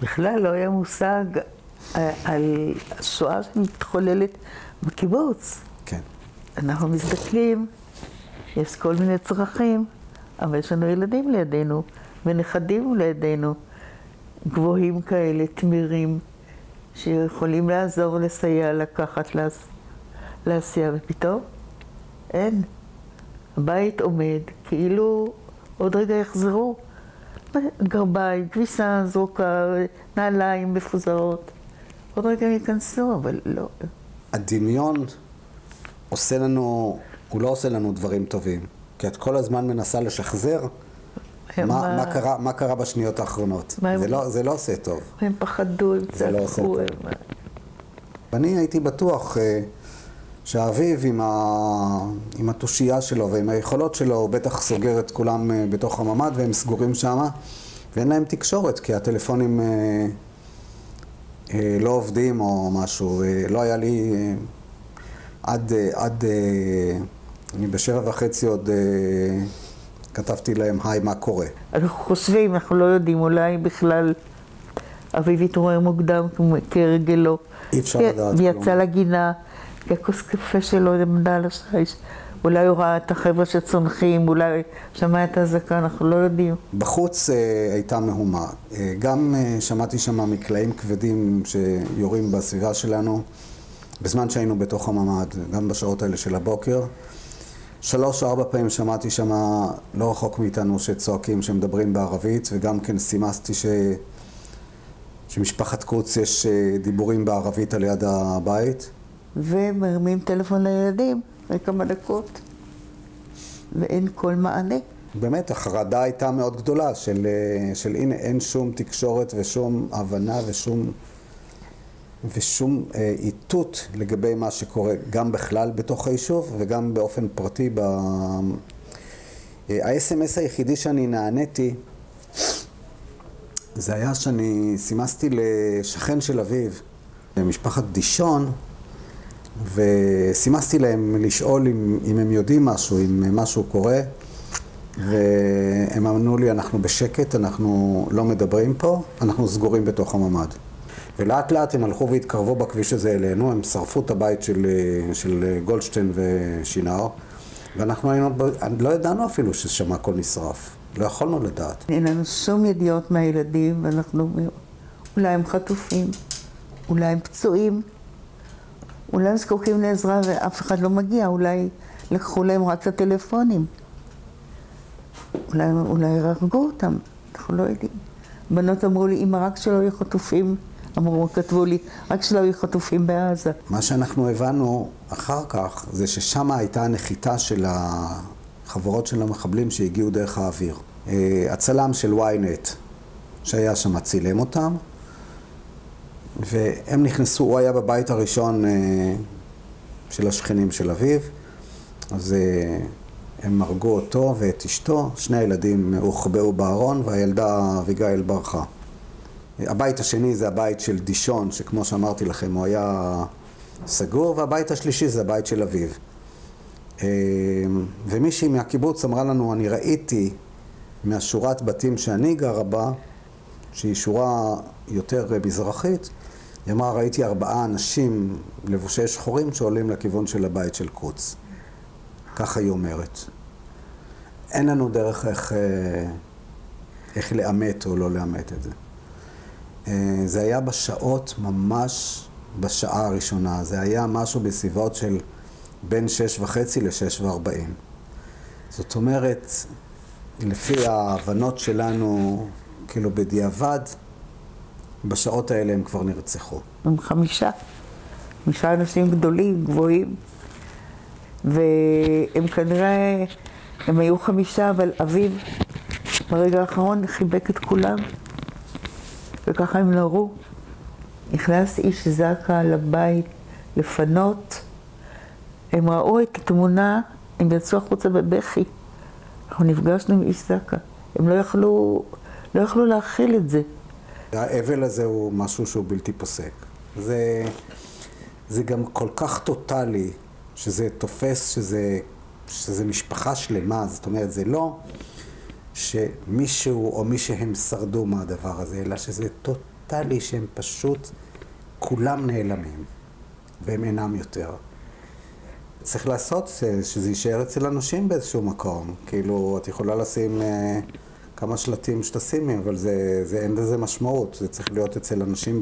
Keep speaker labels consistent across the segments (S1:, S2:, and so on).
S1: בכלל לא היה מושג על השואה שמתחוללת בקיבוץ.
S2: כן.
S1: אנחנו מסתכלים, יש כל מיני צרכים, אבל יש לנו ילדים לידינו, ונכדים לידינו, גבוהים כאלה, תמירים, שיכולים לעזור, לסייע, לקחת, לעשייה, ופתאום אין. הבית עומד, כאילו עוד רגע יחזרו. גרביים, כביסה זרוקה, נעליים מפוזרות. עוד רגע ייכנסו, אבל לא.
S2: הדמיון עושה לנו, הוא לא עושה לנו דברים טובים. כי את כל הזמן מנסה לשחזר מה קרה בשניות האחרונות. זה לא עושה טוב.
S1: הם פחדו, הם צעקו.
S2: ואני הייתי בטוח שהאביב עם התושייה שלו ועם היכולות שלו, הוא בטח סוגר את כולם בתוך הממ"ד והם סגורים שם, ואין להם תקשורת, כי הטלפונים לא עובדים או משהו. לא היה לי אני ב7:30 עוד כתבתי להם, היי, מה קורה?
S1: אנחנו חושבים, אנחנו לא יודעים, אולי בכלל אביב התעורר מוקדם כרגלו.
S2: אי אפשר לדעת כלום.
S1: ויצא לגינה, כי הכוס קפה שלו עמדה על השיש. אולי הוא ראה את החבר'ה שצונחים, אולי שמע את האזעקה, אנחנו לא יודעים.
S2: בחוץ הייתה מהומה. גם שמעתי שם מקלעים כבדים שיורים בסביבה שלנו, בזמן שהיינו בתוך הממ"ד, גם בשעות האלה של הבוקר. 3-4 פעמים שמעתי שם, לא רחוק מאיתנו, שצועקים, שמדברים בערבית, וגם כן סימסתי שמשפחת קוץ יש דיבורים בערבית על יד הבית.
S1: ומרמים טלפון לילדים, כמה דקות, ואין כל מענה.
S2: באמת, החרדה הייתה מאוד גדולה, של הנה, אין שום תקשורת ושום הבנה ושום איתות לגבי מה שקורה, גם בכלל בתוך היישוב וגם באופן פרטי. ה-SMS היחידי שאני נעניתי, זה היה שאני סימסתי לשכן של אביו, משפחת דישון, וסימסתי להם לשאול אם הם יודעים משהו, אם משהו קורה, והם אמרו לי, אנחנו בשקט, אנחנו לא מדברים פה, אנחנו סגורים בתוך הממ"ד. ולאט לאט הם הלכו והתקרבו בכביש הזה אלינו, הם שרפו את הבית של גולדשטיין ושינר, ואנחנו לא ידענו אפילו ששם הכל נשרף, לא יכולנו לדעת.
S1: אין לנו שום ידיעות מהילדים, ואנחנו אולי הם חטופים, אולי הם פצועים, אולי הם זקוקים לעזרה ואף אחד לא מגיע, אולי לקחו להם רק את הטלפונים, אולי הרגו אותם, אנחנו לא יודעים. בנות אמרו לי, אמא, רק שלא יהיו חטופים, כתבו לי, רק שלא יהיו חטופים בעזה.
S2: מה שאנחנו הבנו אחר כך, זה ששם הייתה הנחיתה של החברות של המחבלים שהגיעו דרך האוויר. הצלם של ynet, שהיה שם, צילם אותם, והם נכנסו, הוא היה בבית הראשון של השכנים של אביו, אז הם הרגו אותו ואת אשתו, שני הילדים הוחבאו בארון, והילדה אביגיל ברחה. הבית השני זה הבית של דישון, שכמו שאמרתי לכם, הוא היה סגור, והבית השלישי זה הבית של אביו. ומישהי מהקיבוץ אמרה לנו, אני ראיתי מהשורת בתים שאני גרה בה, שהיא שורה יותר מזרחית, היא אמרה, ראיתי 4 אנשים לבושי שחורים שעולים לכיוון של הבית של קוץ. ככה היא אומרת. אין לנו דרך איך לאמת או לא לאמת את זה. זה היה בשעות, ממש בשעה הראשונה. זה היה משהו בסביבות של בין 6:30 ל-6:40. זאת אומרת, לפי ההבנות שלנו, כאילו בדיעבד, בשעות האלה הם כבר נרצחו.
S1: הם 5 אנשים גדולים, גבוהים, והם כנראה, הם היו 5, אבל אביו ברגע האחרון חיבק את כולם, וככה הם נורו. נכנס איש זק"א לבית לפנות, הם ראו את התמונה, הם יצאו החוצה בבכי. אנחנו נפגשנו עם איש זק"א, הם לא יכלו להכיל את זה.
S2: האבל הזה הוא משהו שהוא בלתי פוסק. זה גם כל כך טוטלי, שזה תופס, שזה משפחה שלמה. זאת אומרת, זה לא שמישהו או מי שהם שרדו מהדבר הזה, אלא שזה ראתה לי שהם פשוט כולם נעלמים, והם אינם יותר. צריך לעשות שזה יישאר אצל אנשים באיזשהו מקום. כאילו, את יכולה לשים כמה שלטים שתשימי, אבל אין לזה משמעות. זה צריך להיות אצל אנשים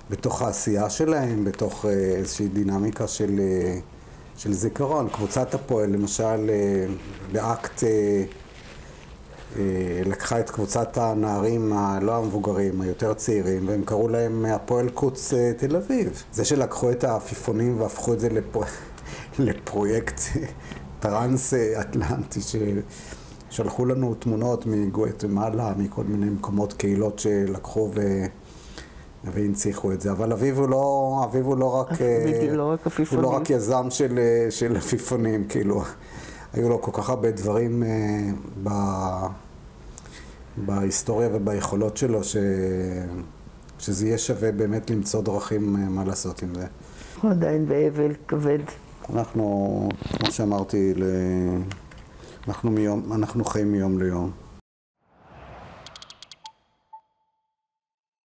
S2: בתוך העשייה שלהם, בתוך איזושהי דינמיקה של זיכרון. קבוצת הפועל, למשל, באקט לקחה את קבוצת הנערים הלא המבוגרים, היותר צעירים, והם קראו להם הפועל קוץ תל אביב. זה שלקחו את העפיפונים והפכו את זה לפרויקט טרנס-אטלנטי, ששלחו לנו תמונות מגואטמלה, מכל מיני מקומות, קהילות שלקחו והנציחו את זה. אבל אביב הוא לא רק יזם של עפיפונים, כאילו. היו לו כל כך הרבה דברים בהיסטוריה וביכולות שלו, שזה יהיה שווה באמת למצוא דרכים מה לעשות עם זה.
S1: עדיין באבל כבד.
S2: אנחנו, כמו שאמרתי, אנחנו חיים מיום ליום.